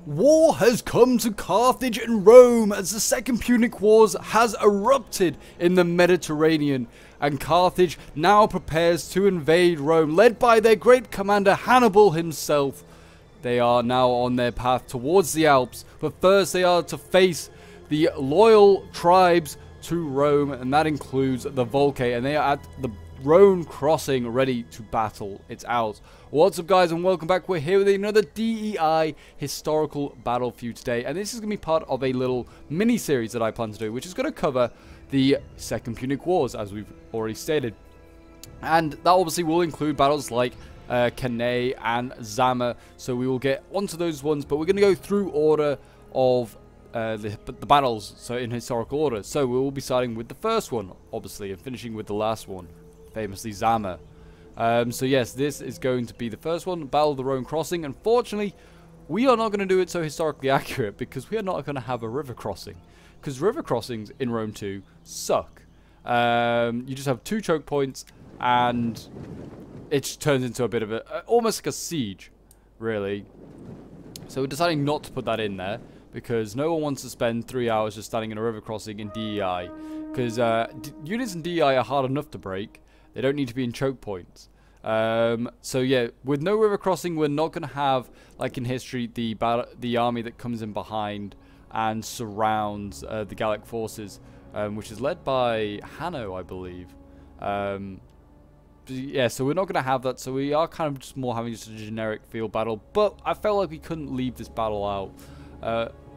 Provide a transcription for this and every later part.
War has come to Carthage and Rome as the Second Punic Wars has erupted in the Mediterranean, and Carthage now prepares to invade Rome, led by their great commander Hannibal himself. They are now on their path towards the Alps, but first they are to face the loyal tribes to Rome, and that includes the Volcae, and they are at the Rhone Crossing ready to battle it out. What's up, guys, and welcome back. We're here with another DEI historical battle for you today, and this is going to be part of a little mini-series that I plan to do, which is going to cover the Second Punic Wars, as we've already stated. And that obviously will include battles like Cannae and Zama, so we will get onto those ones, but we're going to go through order of the battles, so in historical order. So we will be starting with the first one, obviously, and finishing with the last one, famously Zama. So yes, this is going to be the first one, Battle of the Rhone Crossing. Unfortunately, we are not going to do it so historically accurate because we are not going to have a river crossing. Because river crossings in Rome 2 suck. You just have 2 choke points and it just turns into a bit of a, almost like a siege, really. So we're deciding not to put that in there because no one wants to spend 3 hours just standing in a river crossing in DEI. Because units in DEI are hard enough to break. They don't need to be in choke points. So yeah, with no river crossing, we're not going to have, like in history, the army that comes in behind and surrounds the Gallic forces, which is led by Hanno, I believe. Yeah, so we're not going to have that. So we are kind of just more having just a generic field battle. But I felt like we couldn't leave this battle out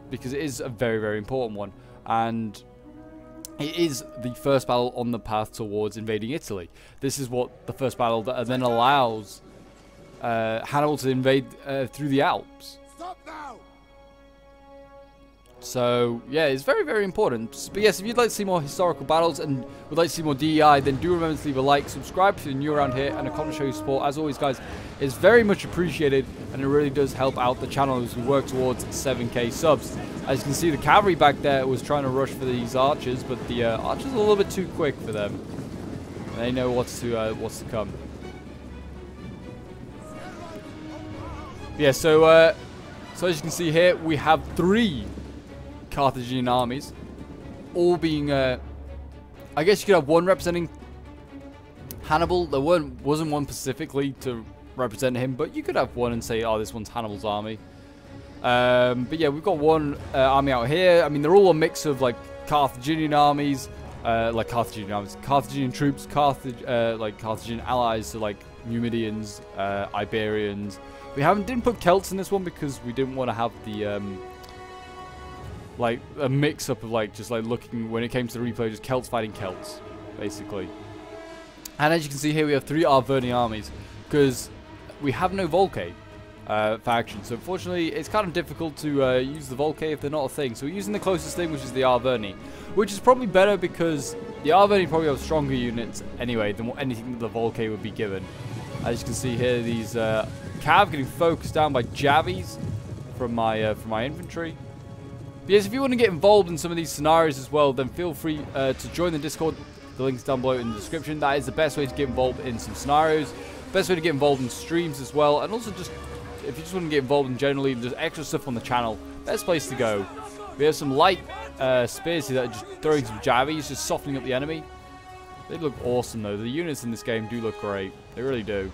because it is a very, very important one. And it is the first battle on the path towards invading Italy. This is what the first battle that then allows Hannibal to invade through the Alps. Stop now! So yeah, it's very, very important. But yes, if you'd like to see more historical battles and would like to see more DEI, then do remember to leave a like, subscribe if you're new around here, and a comment to show your support. As always, guys, it's very much appreciated, and it really does help out the channel as we work towards 7K subs. As you can see, the cavalry back there was trying to rush for these archers, but the archers are a little bit too quick for them. They know what's to come. Yeah, so as you can see here, we have 3 Carthaginian armies, all being, I guess you could have one representing Hannibal. There wasn't one specifically to represent him, but you could have one and say, oh, this one's Hannibal's army. But yeah, we've got one army out here. I mean, they're all a mix of like Carthaginian armies, Carthaginian troops, like Carthaginian allies, so like Numidians, Iberians. We didn't put Celts in this one because we didn't want to have the like a mix-up of like just like looking when it came to the replay, just Celts fighting Celts, basically. And as you can see here, we have 3 Arverni armies because we have no Volcae faction. So unfortunately, it's kind of difficult to use the Volcae if they're not a thing. So we're using the closest thing, which is the Arverni, which is probably better because the Arverni probably have stronger units anyway than anything that the Volcae would be given. As you can see here, these Cav getting focused down by Javies from my infantry. But yes, if you want to get involved in some of these scenarios as well, then feel free to join the Discord. The link's down below in the description. That is the best way to get involved in some scenarios. Best way to get involved in streams as well. And also just, if you just want to get involved in generally, there's extra stuff on the channel. Best place to go. We have some light spears here that are just throwing some Javies, just softening up the enemy. They look awesome though. The units in this game do look great. They really do.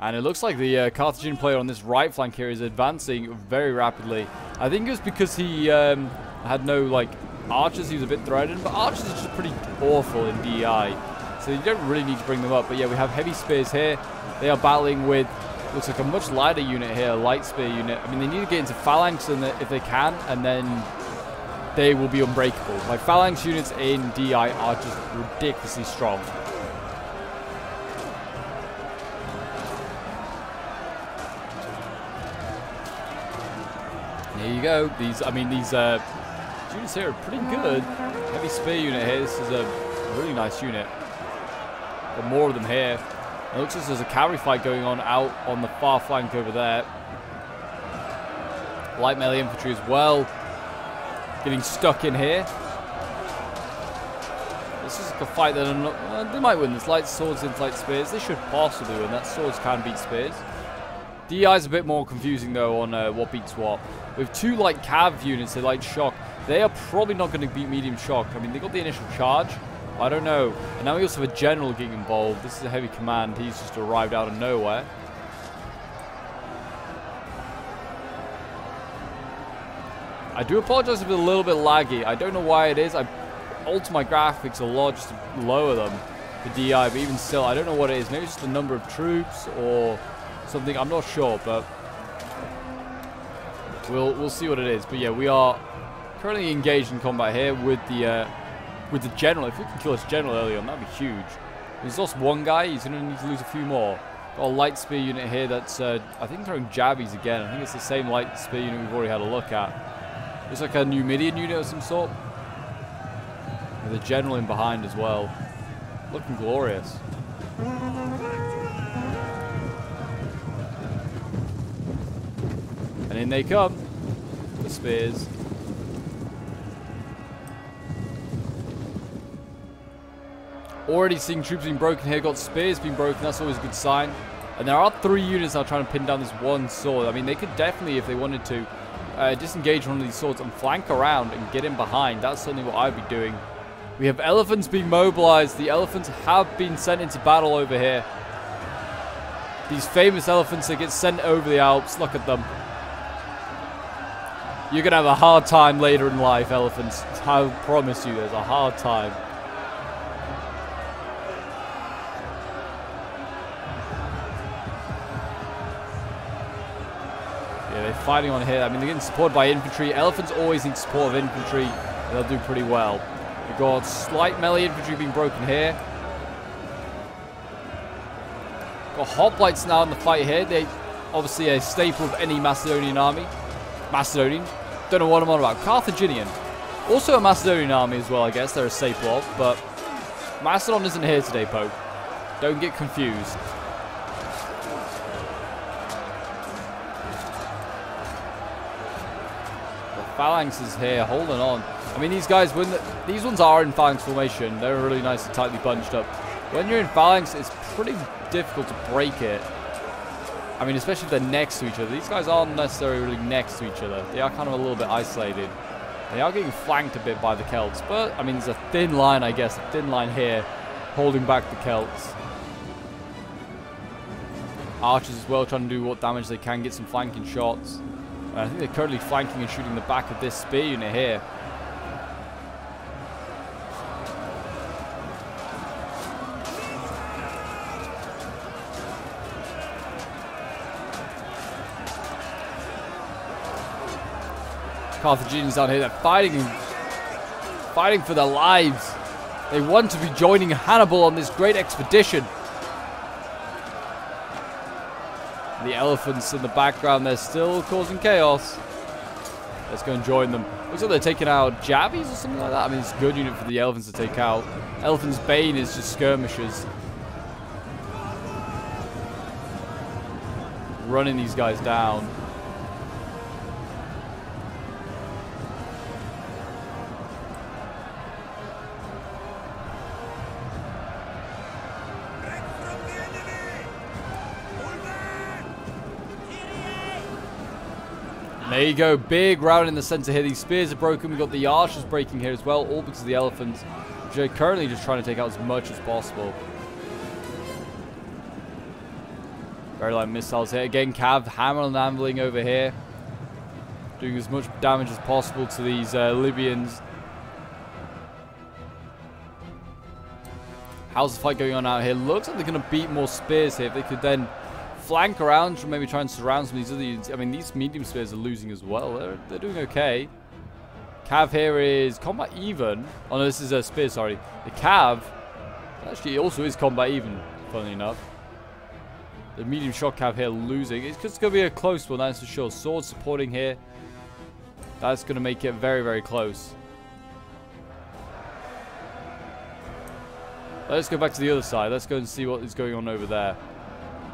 And it looks like the Carthaginian player on this right flank here is advancing very rapidly. I think it was because he had no like archers. He was a bit threatened, but archers are just pretty awful in DEI, so you don't really need to bring them up. But yeah, we have heavy spears here. They are battling with, looks like a much lighter unit here, a light spear unit. I mean, they need to get into phalanx if they can, and then they will be unbreakable. Like phalanx units in DEI are just ridiculously strong. There you go. These units here are pretty good. Heavy spear unit here. This is a really nice unit. Got more of them here. It looks like there's a cavalry fight going on out on the far flank over there. Light melee infantry as well. Getting stuck in here. This is like a fight that they might win. This light swords into light spears. They should possibly win. That swords can beat spears. DI is a bit more confusing though on what beats what. With two light cav units, they light shock. They are probably not going to beat medium shock. I mean, they got the initial charge. I don't know. And now we also have a general getting involved. This is a heavy command. He's just arrived out of nowhere. I do apologize if it's a little bit laggy. I don't know why it is. I alter my graphics a lot just to lower them for DI, but even still, I don't know what it is. Maybe it's just the number of troops or something. I'm not sure, but we'll see what it is. But yeah, we are currently engaged in combat here with the general. If we can kill this general early on, that'd be huge. He's lost one guy. He's going to need to lose a few more. Got a light spear unit here that's, I think, throwing jabbies again. I think it's the same light spear unit we've already had a look at. Looks like a Numidian unit of some sort. With a general in behind as well. Looking glorious. And in they come. The spears. Already seeing troops being broken here. Got spears being broken. That's always a good sign. And there are 3 units now trying to pin down this one sword. I mean, they could definitely, if they wanted to, disengage one of these swords and flank around and get in behind. That's certainly what I'd be doing. We have elephants being mobilized. The elephants have been sent into battle over here. These famous elephants that get sent over the Alps. Look at them. You're going to have a hard time later in life, elephants. I promise you, there's a hard time. Yeah, they're fighting on here. I mean, they're getting supported by infantry. Elephants always need support of infantry, and they'll do pretty well. We've got slight melee infantry being broken here. Got hoplites now in the fight here. They obviously a staple of any Macedonian army. Macedonian. Don't know what I'm on about. Carthaginian. Also a Macedonian army as well, I guess. They're a staple of, but Macedon isn't here today, Pope. Don't get confused. Phalanx is here, holding on. I mean, these guys, these ones are in phalanx formation. They're really nice and tightly bunched up. When you're in phalanx, it's pretty difficult to break it. I mean, especially if they're next to each other. These guys aren't necessarily really next to each other. They are kind of a little bit isolated. They are getting flanked a bit by the Celts, but, I mean, there's a thin line, I guess. A thin line here, holding back the Celts. Archers as well, trying to do what damage they can, get some flanking shots. I think they're currently flanking and shooting the back of this spear unit here. Carthaginians down here, they're fighting for their lives. They want to be joining Hannibal on this great expedition. The elephants in the background, they're still causing chaos. Let's go and join them. Looks like they're taking out Javies or something like that. I mean, it's a good unit for the elephants to take out. Elephant's Bane is just skirmishers. Running these guys down. There you go, big round in the center here. These spears are broken. We've got the archers breaking here as well, all because of the elephants, which are currently just trying to take out as much as possible. Very light missiles here. Again, Cav hammer and ambling over here, doing as much damage as possible to these Libyans. How's the fight going on out here? Looks like they're going to beat more spears here. If they could then flank around, maybe try and surround some of these other units. I mean, these medium spears are losing as well. They're doing okay. Cav here is combat even. Oh no, this is a spear, sorry. The Cav actually also is combat even, funnily enough. The medium shock Cav here losing. It's just going to be a close one, that's for sure. Sword supporting here. That's going to make it very, very close. Let's go back to the other side. Let's go and see what is going on over there.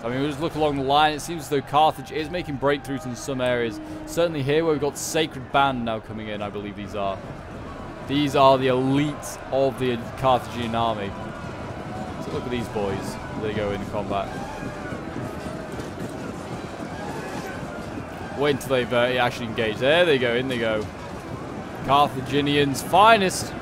I mean, we'll just look along the line. It seems as though Carthage is making breakthroughs in some areas. Certainly here where we've got Sacred Band now coming in, I believe these are. These are the elites of the Carthaginian army. So look at these boys. They go into combat. Wait until they've actually engaged. There they go. In they go. Carthaginians' finest.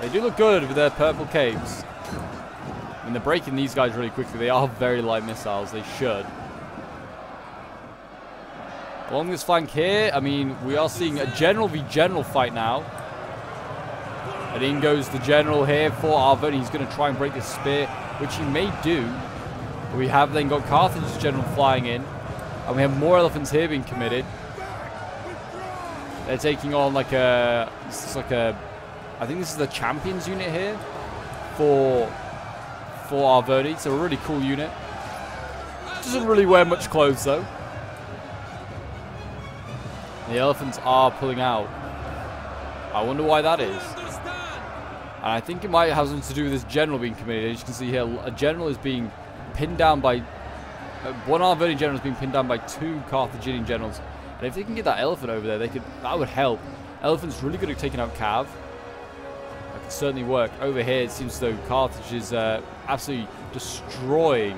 They do look good with their purple capes. I mean, they're breaking these guys really quickly. They are very light missiles. They should. Along this flank here, I mean, we are seeing a general v general fight now. And in goes the general here for Arvon. He's going to try and break this spear, which he may do. We have then got Carthage's general flying in. And we have more elephants here being committed. They're taking on like a... This is like a... I think this is the champions unit here for Arvoni. It's a really cool unit. Doesn't really wear much clothes though. The elephants are pulling out. I wonder why that is. And I think it might have something to do with this general being committed. As you can see here, a general is being pinned down by... one Arvoni general is being pinned down by 2 Carthaginian generals. And if they can get that elephant over there, that would help. Elephant's really good at taking out cav. That could certainly work. Over here, it seems as though Carthage is absolutely destroying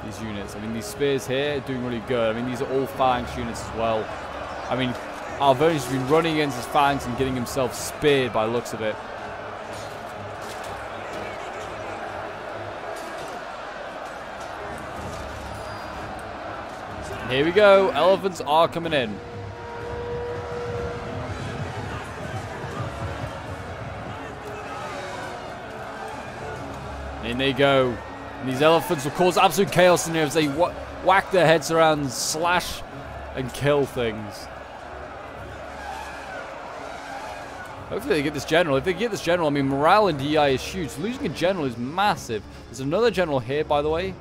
these units. I mean, these spears here are doing really good. I mean, these are all phalanx units as well. I mean, Arvoni's been running against his phalanx and getting himself speared by the looks of it. And here we go. Elephants are coming in. In they go. And these elephants will cause absolute chaos in here as they whack their heads around, slash, and kill things. Hopefully they get this general. If they get this general, I mean, morale in DI is huge. Losing a general is massive. There's another general here, by the way.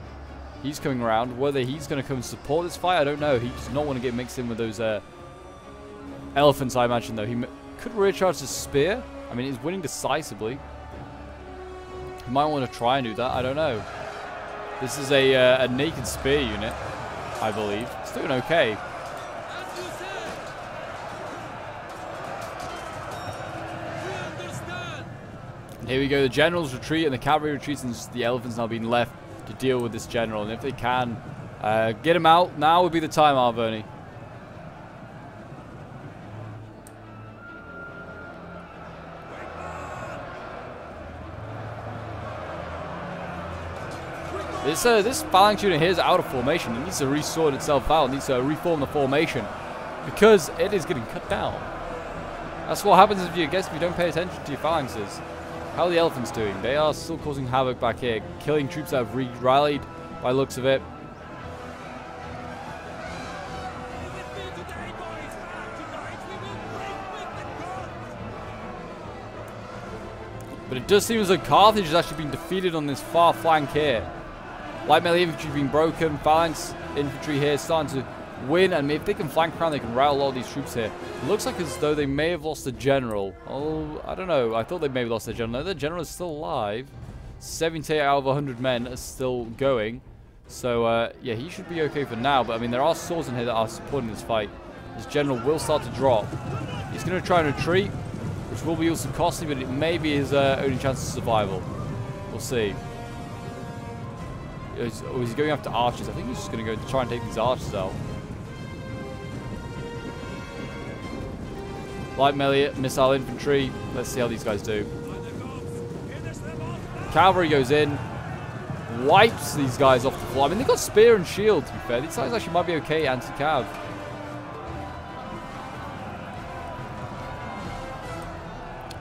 He's coming around. Whether he's going to come and support this fight, I don't know. He does not want to get mixed in with those elephants, I imagine, though. He could recharge his spear. I mean, he's winning decisively. He might want to try and do that. I don't know. This is a naked spear unit, I believe. It's doing okay. And here we go. The generals retreat and the cavalry retreats, and the elephants now being left to deal with this general. And if they can get him out, now would be the time, Arvoni. This phalanx unit here is out of formation. It needs to resort itself out. It needs to reform the formation because it is getting cut down. That's what happens if you don't pay attention to your phalanxes. How are the elephants doing? They are still causing havoc back here, killing troops that have rallied by the looks of it. But it does seem as though Carthage has actually been defeated on this far flank here. Light melee infantry being broken, phalanx infantry here starting to win, and if they can flank around, they can rout a lot of these troops here. It looks like as though they may have lost the general. Oh, I don't know. I thought they may have lost their general. No, their general is still alive. 78 out of 100 men are still going. So, yeah, he should be okay for now. But, I mean, there are swords in here that are supporting this fight. This general will start to drop. He's going to try and retreat, which will be also costly, but it may be his only chance of survival. We'll see. Or is he going after archers? I think he's just going to go try and take these archers out. Light melee, missile infantry. Let's see how these guys do. Cavalry goes in. Wipes these guys off the floor. I mean, they've got spear and shield, to be fair. These guys actually might be okay anti-cav.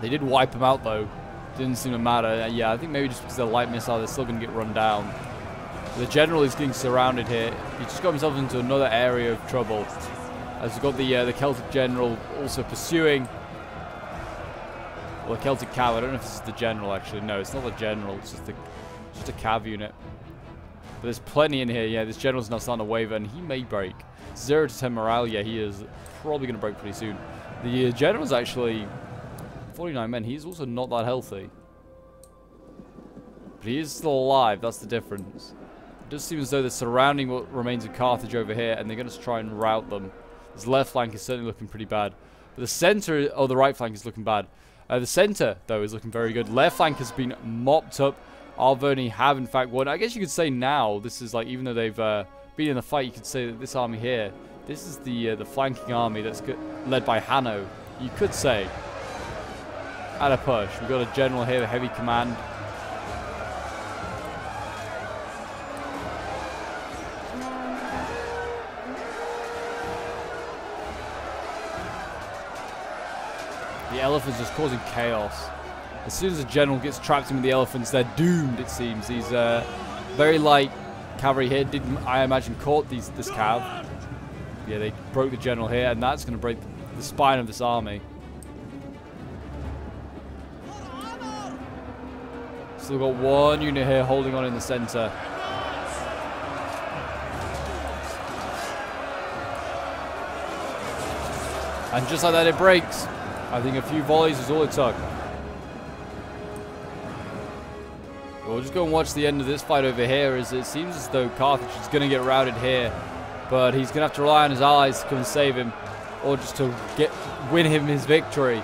They did wipe them out, though. Didn't seem to matter. Yeah, I think maybe just because they're light missile, they're still going to get run down. The general is getting surrounded here. He just got himself into another area of trouble. As we've got the Celtic general also pursuing. Well, the Celtic cav. I don't know if this is the general, actually. No, it's not the general. It's just a cav unit. But there's plenty in here. Yeah, this general's now starting to waver, and he may break. 0 to 10 morale. Yeah, he is probably going to break pretty soon. The general's actually 49 men. He's also not that healthy. But he is still alive. That's the difference. It does seem as though they're surrounding what remains of Carthage over here, and they're going to try and rout them. This left flank is certainly looking pretty bad. But the center, oh, the right flank is looking bad. The center, though, is looking very good. Left flank has been mopped up. Arverni have, in fact, won. I guess you could say now, this is like, even though they've been in the fight, you could say that this army here, this is the flanking army that's led by Hanno, you could say. At a push. We've got a general here, the heavy command. The elephants just causing chaos. As soon as a general gets trapped in with the elephants, they're doomed, it seems. These very light cavalry here didn't, I imagine, caught this cav. Yeah, they broke the general here, and that's going to break the spine of this army. So we've got one unit here holding on in the center. And just like that, it breaks. I think a few volleys is all it took. We'll just go and watch the end of this fight over here, as it seems as though Carthage is going to get routed here. But he's going to have to rely on his allies to come and save him, or just to win him his victory.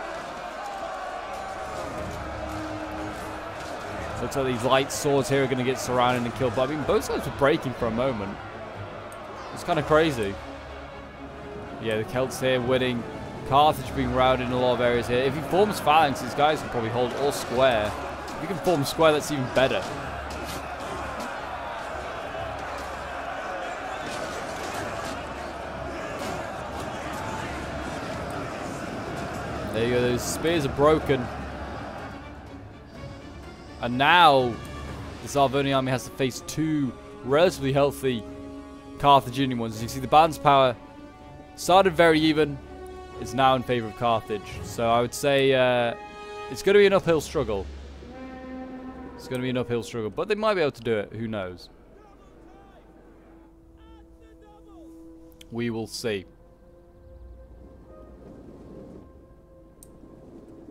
Looks like these light swords here are going to get surrounded and killed. But I mean, both sides were breaking for a moment. It's kind of crazy. Yeah, the Celts here winning. Carthage being routed in a lot of areas here. If he forms phalanx, these guys can probably hold all square. If you can form square, that's even better. There you go, those spears are broken. And now, this Arverni army has to face two relatively healthy Carthaginian ones. As you can see, the balance power started very even. It's now in favor of Carthage. So I would say it's going to be an uphill struggle. It's going to be an uphill struggle. But they might be able to do it. Who knows? We will see.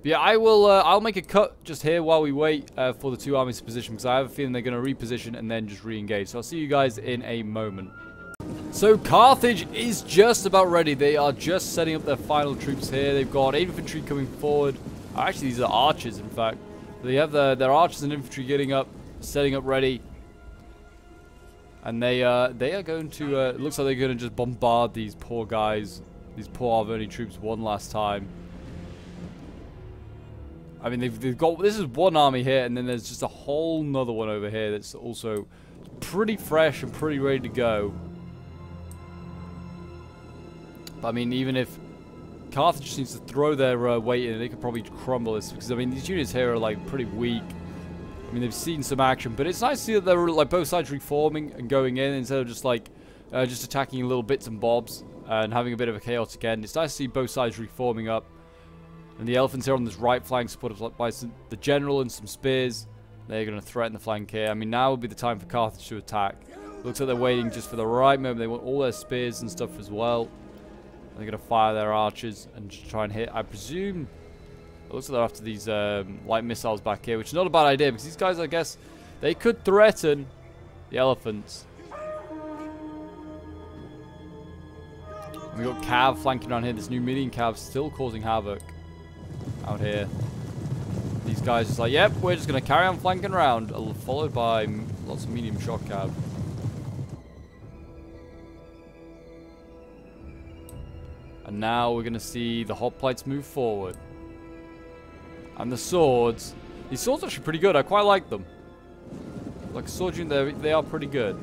Yeah, I'll make a cut just here while we wait for the two armies to position, because I have a feeling they're going to reposition and then just re-engage. So I'll see you guys in a moment. So Carthage is just about ready. They are just setting up their final troops here. They've got infantry coming forward. Actually, these are archers, in fact. They have their archers and infantry getting up, setting up ready. And they are going to, it looks like they're going to just bombard these poor guys, these poor Arverni troops one last time. I mean, they've got, this is one army here, and then there's just a whole nother one over here that's also pretty fresh and pretty ready to go. But I mean, even if Carthage just needs to throw their weight in, they could probably crumble this, because I mean, these units here are like pretty weak. I mean, they've seen some action, but it's nice to see that they're like both sides reforming and going in instead of just like just attacking little bits and bobs and having a bit of a chaotic end. It's nice to see both sides reforming up. And the elephants here on this right flank, supported by the general and some spears. They're going to threaten the flank here. I mean, now would be the time for Carthage to attack. Looks like they're waiting just for the right moment. They want all their spears and stuff as well. They're going to fire their archers and just try and hit. I presume it looks like they're after these light missiles back here, which is not a bad idea, because these guys, I guess, they could threaten the elephants. And we've got Cav flanking around here. This new medium Cav still causing havoc out here. These guys just like, yep, we're just going to carry on flanking around, followed by lots of medium shock Cav. And now we're going to see the hoplites move forward. And the swords. These swords are actually pretty good. I quite like them. Like a sword unit, they are pretty good.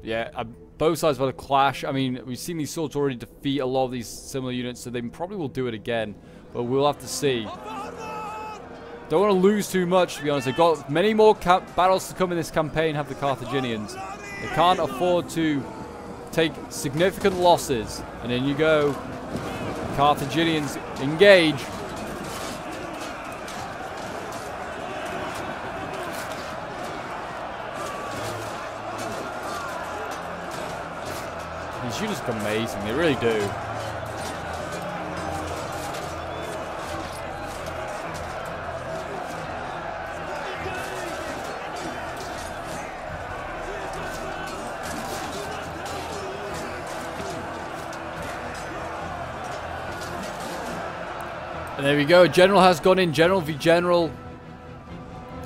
Yeah, both sides have had a clash. I mean, we've seen these swords already defeat a lot of these similar units, so they probably will do it again. But we'll have to see. Don't want to lose too much, to be honest. They've got many more battles to come in this campaign, have the Carthaginians. They can't afford to take significant losses. And in you go. Carthaginians engage. These units look amazing. They really do. And there we go. General has gone in. General v General.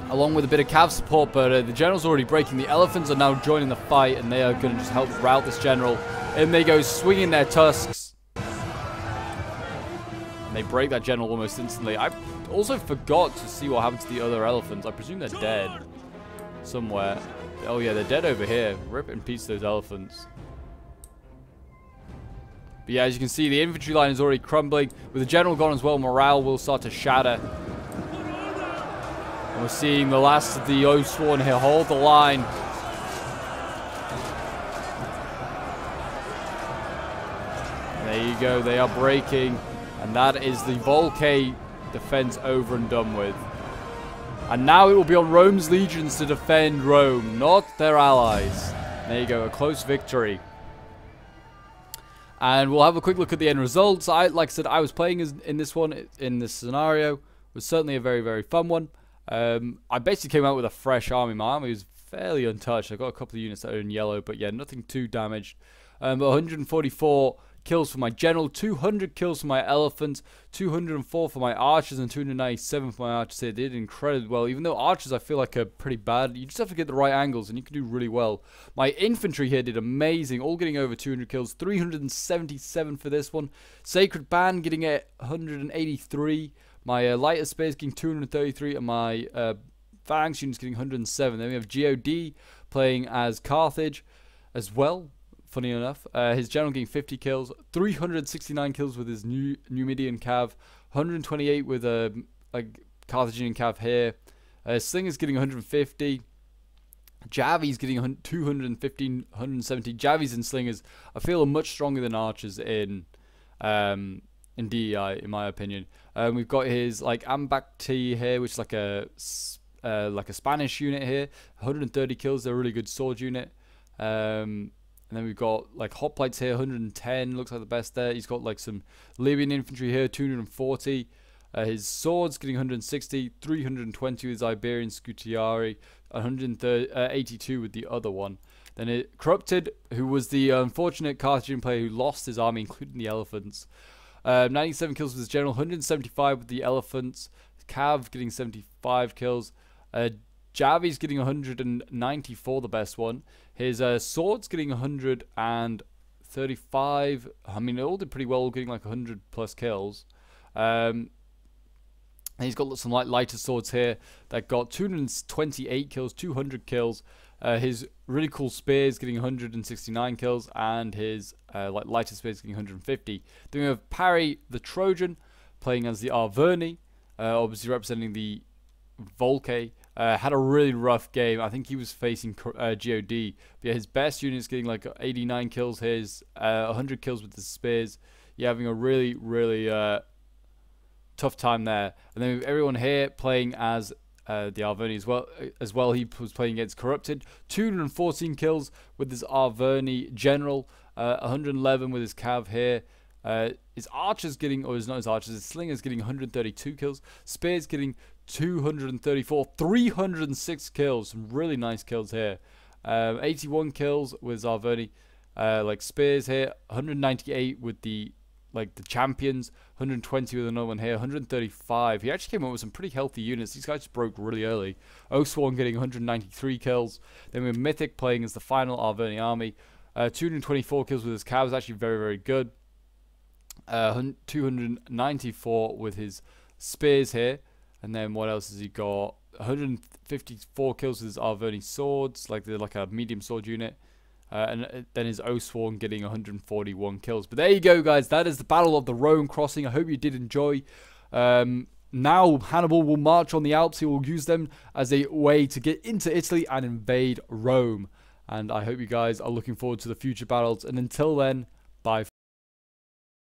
Along with a bit of cav support, but the general's already breaking. The elephants are now joining the fight, and they are going to just help rout this general. And they go swinging their tusks. And they break that general almost instantly. I also forgot to see what happened to the other elephants. I presume they're dead somewhere. Oh yeah, they're dead over here. Rip in peace those elephants. But yeah, as you can see, the infantry line is already crumbling. With the general gone as well, morale will start to shatter. And we're seeing the last of the Oathsworn here hold the line. And there you go, they are breaking. And that is the Volcay defense over and done with. And now it will be on Rome's legions to defend Rome, not their allies. There you go, a close victory. And we'll have a quick look at the end results. Like I said, I was playing in this one, in this scenario. It was certainly a very, very fun one. I basically came out with a fresh army. My army was fairly untouched. I got a couple of units that are in yellow, but yeah, nothing too damaged. 144 kills for my general, 200 kills for my elephants, 204 for my archers, and 297 for my archers here. They did incredibly well, even though archers I feel like are pretty bad. You just have to get the right angles, and you can do really well. My infantry here did amazing, all getting over 200 kills, 377 for this one. Sacred Band getting 183. My lighter spears getting 233, and my phalanx units getting 107. Then we have God playing as Carthage as well. Funny enough, his general getting 50 kills, 369 kills with his Numidian cav, 128 with a Carthaginian cav here. Slinger's getting 150. Javi's getting 215, 170. Javis and Slingers I feel are much stronger than archers in DEI, in my opinion. We've got his Ambacti here, which is like a Spanish unit here. 130 kills. They're a really good sword unit. And then we've got hoplites here, 110. Looks like the best there. He's got some Libyan infantry here, 240. His swords getting 160, 320 with his Iberian Scutiari, 182 with the other one. Then Corrupted, who was the unfortunate Carthaginian player who lost his army, including the elephants. 97 kills with his general, 175 with the elephants. Cav getting 75 kills. Javi's getting 194, the best one. His swords getting 135. I mean, they all did pretty well, getting 100 plus kills. And he's got some lighter swords here that got 228 kills, 200 kills. His really cool spears getting 169 kills, and his lighter spears getting 150. Then we have Parry the Trojan playing as the Arverni, obviously representing the Volcay. Had a really rough game. I think he was facing God. But yeah, his best unit is getting 89 kills. His 100 kills with the spears. Yeah, having a really, really tough time there. And then we have everyone here playing as the Arverni as well. He was playing against Corrupted. 214 kills with his Arverni general. 111 with his cav here. His archers getting, or not his archers, his slingers getting 132 kills. Spears getting 234, 306 kills. Some really nice kills here. 81 kills with Arverni. Spears here, 198 with the champions, 120 with another one here, 135. He actually came up with some pretty healthy units. These guys broke really early. Oathsworn getting 193 kills. Then we have Mythic playing as the final Arverni army. 224 kills with his cav is actually very, very good. 294 with his spears here. And then what else has he got? 154 kills with his Arverni swords, they're like a medium sword unit. And then his Oathsworn getting 141 kills. But there you go, guys. That is the Battle of the Rhone Crossing. I hope you did enjoy. Now Hannibal will march on the Alps. He will use them as a way to get into Italy and invade Rome. And I hope you guys are looking forward to the future battles. And until then, bye.